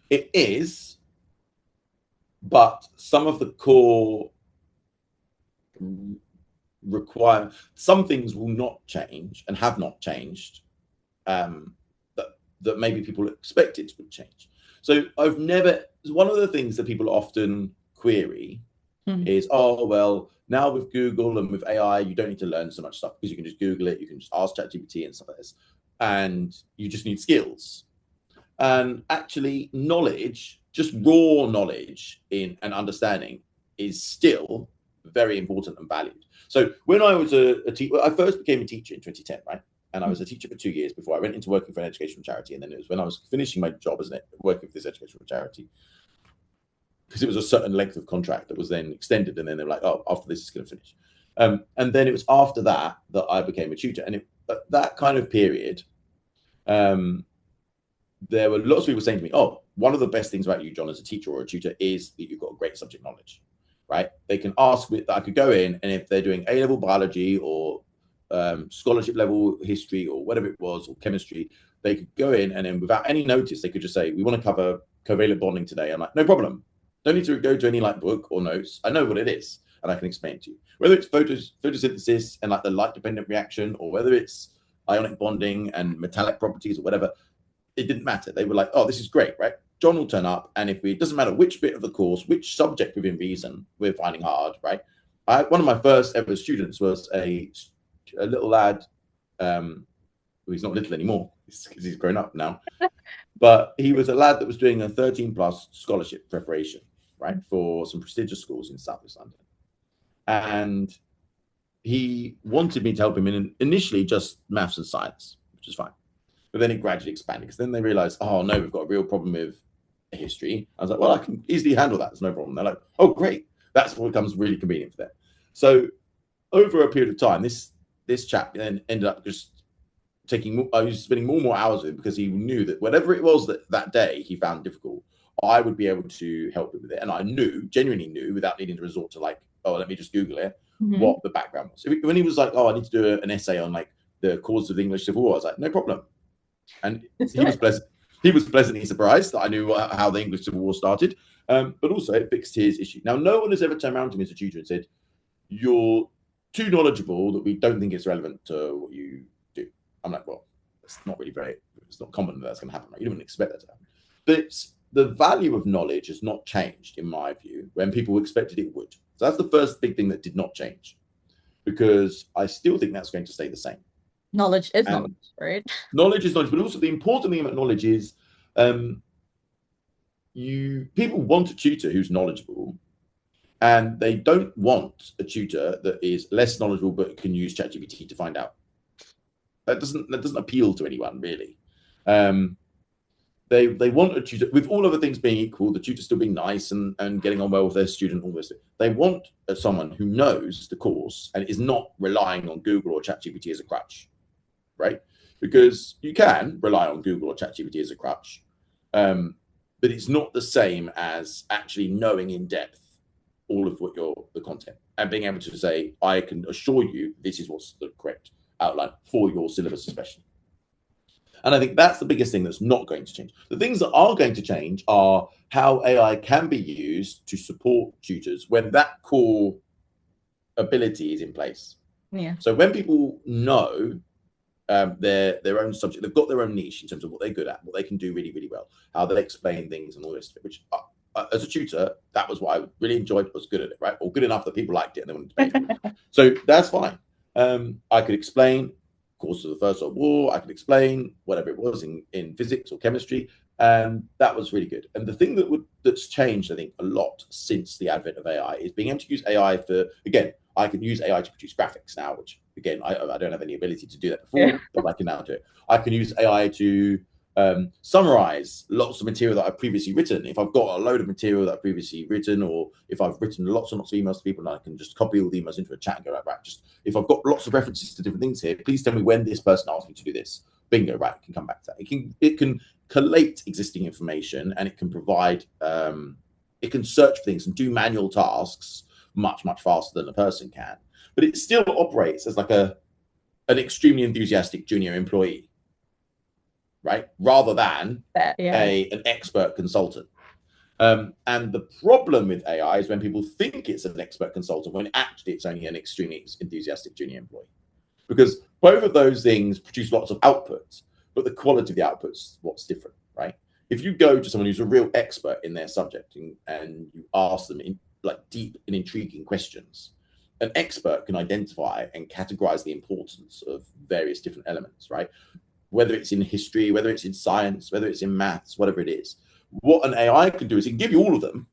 It is, but some of the core require some things will not change and have not changed, that maybe people expected would change. So one of the things that people often query is, oh, well, now with Google and with AI, you don't need to learn so much stuff because you can just Google it, you can just ask ChatGPT and stuff like this, and you just need skills. And actually, knowledge, just raw knowledge and understanding, is still very important and valued. So when I was a teacher, I first became a teacher in 2010, right? And I was a teacher for 2 years before I went into working for an educational charity. And then it was when I was finishing my job as working for this educational charity, because it was a certain length of contract that was then extended. And then they were like, oh, after this is going to finish. And then it was after that that I became a tutor. And that kind of period, there were lots of people saying to me, oh, one of the best things about you, John, as a teacher or a tutor is that you've got great subject knowledge, right? They can ask that I could go in, and if they're doing A-level biology or scholarship level history or whatever it was, or chemistry, they could go in and then without any notice, they could just say, we want to cover covalent bonding today. I'm like, no problem. Don't need to go to any like book or notes. I know what it is and I can explain it to you. Whether it's photosynthesis and like the light dependent reaction, or whether it's ionic bonding and metallic properties or whatever, it didn't matter. They were like, oh, this is great, right? John will turn up, and if it doesn't matter which bit of the course, which subject within reason we're finding hard, right? One of my first ever students was a little lad, he's not little anymore because he's grown up now, but he was a lad that was doing a 13+ scholarship preparation, right, for some prestigious schools in Southwest London. And he wanted me to help him in initially just maths and science, which is fine. But then it gradually expanded, because then they realized, oh no, we've got a real problem with history. I was like, well, I can easily handle that. There's no problem. They're like, oh, great. That's what becomes really convenient for them. So over a period of time, this chap then ended up just I was spending more and more hours with him, because he knew that whatever it was that day he found difficult, I would be able to help him with it. And I genuinely knew, without needing to resort to like, oh, let me just Google it, what the background was. When he was like, oh, I need to do an essay on like the cause of the English Civil War, I was like, no problem. And he was pleasantly surprised that I knew how the English Civil War started, but also it fixed his issue. Now, no one has ever turned around to me as a tutor and said, you're too knowledgeable that we don't think it's relevant to what you do. I'm like, well, it's not common that that's going to happen, right? You don't expect that to happen. But the value of knowledge has not changed, in my view, when people expected it would. So that's the first big thing that did not change, because I still think that's going to stay the same. Knowledge is knowledge, right? Knowledge is knowledge, but also the important thing about knowledge is people want a tutor who's knowledgeable, and they don't want a tutor that is less knowledgeable but can use ChatGPT to find out. That doesn't appeal to anyone, really. They want a tutor, with all other things being equal, the tutor still being nice and getting on well with their student, all this. They want someone who knows the course and is not relying on Google or ChatGPT as a crutch, right? Because you can rely on Google or ChatGPT as a crutch, but it's not the same as actually knowing in depth all of the content and being able to say, I can assure you this is what's the correct outline for your syllabus, especially. And I think that's the biggest thing that's not going to change. The things that are going to change are how AI can be used to support tutors when that core ability is in place. Yeah. So when people know their own subject, they've got their own niche in terms of what they're good at, what they can do really, really well, how they explain things and all this, which as a tutor, that was what I really enjoyed, was good at it, right? Or good enough that people liked it and they wanted to pay. So that's fine. I could explain course of the First World War, I could explain whatever it was in physics or chemistry, and that was really good. And the thing that's changed, I think, a lot since the advent of AI is being able to use AI for, again, I can use AI to produce graphics now, which, again, I don't have any ability to do that before, but I can now do it. I can use AI to summarize lots of material that I've previously written. If I've got a load of material that I've previously written, or if I've written lots and lots of emails to people, and I can just copy all the emails into a chat and go, right, just if I've got lots of references to different things here, please tell me when this person asked me to do this. Bingo, right, it can come back to that. It can collate existing information, and it can provide, it can search for things and do manual tasks much, much faster than a person can. But it still operates as like an extremely enthusiastic junior employee. right? Rather than Yeah. an expert consultant. And the problem with AI is when people think it's an expert consultant, when actually it's only an extremely enthusiastic junior employee. Because both of those things produce lots of outputs, but the quality of the outputs what's different, right? If you go to someone who's a real expert in their subject and you ask them in like deep and intriguing questions, an expert can identify and categorize the importance of various different elements, right? Whether it's in history, whether it's in science, whether it's in maths, whatever it is. What an AI can do is it can give you all of them,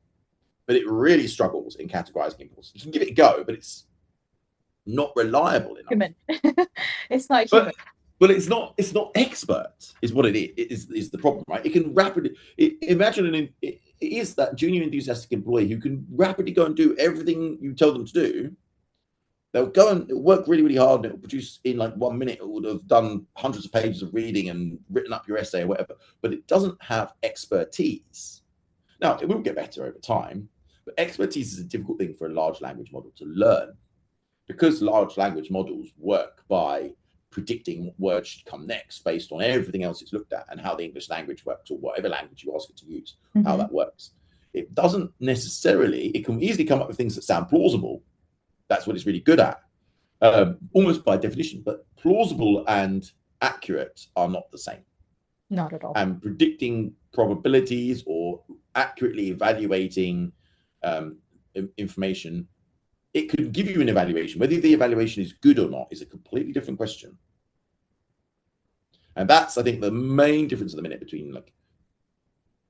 but it really struggles in categorizing importance. You can give it a go, but it's not reliable enough. Human. It's not human. But it's not expert is what it is the problem, right? It can rapidly imagine it is that junior enthusiastic employee who can rapidly go and do everything you tell them to do. They'll go and work really, really hard, and it will produce in like 1 minute. It would have done hundreds of pages of reading and written up your essay or whatever, but it doesn't have expertise. Now, it will get better over time, but expertise is a difficult thing for a large language model to learn because large language models work by predicting what words should come next based on everything else it's looked at and how the English language works or whatever language you ask it to use, how that works. It doesn't necessarily, it can easily come up with things that sound plausible. That's what it's really good at, almost by definition, but plausible and accurate are not the same. Not at all. And predicting probabilities or accurately evaluating information, it could give you an evaluation. Whether the evaluation is good or not is a completely different question. And that's, I think, the main difference at the minute between like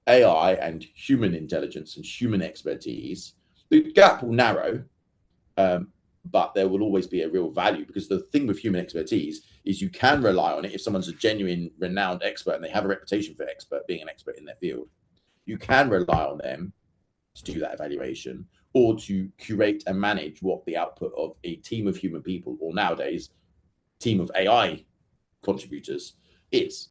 AI and human intelligence and human expertise. The gap will narrow, but there will always be a real value because the thing with human expertise is you can rely on it. If someone's a genuine, renowned expert and they have a reputation for being an expert in their field, you can rely on them to do that evaluation or to curate and manage what the output of a team of human people, or nowadays, team of AI contributors is.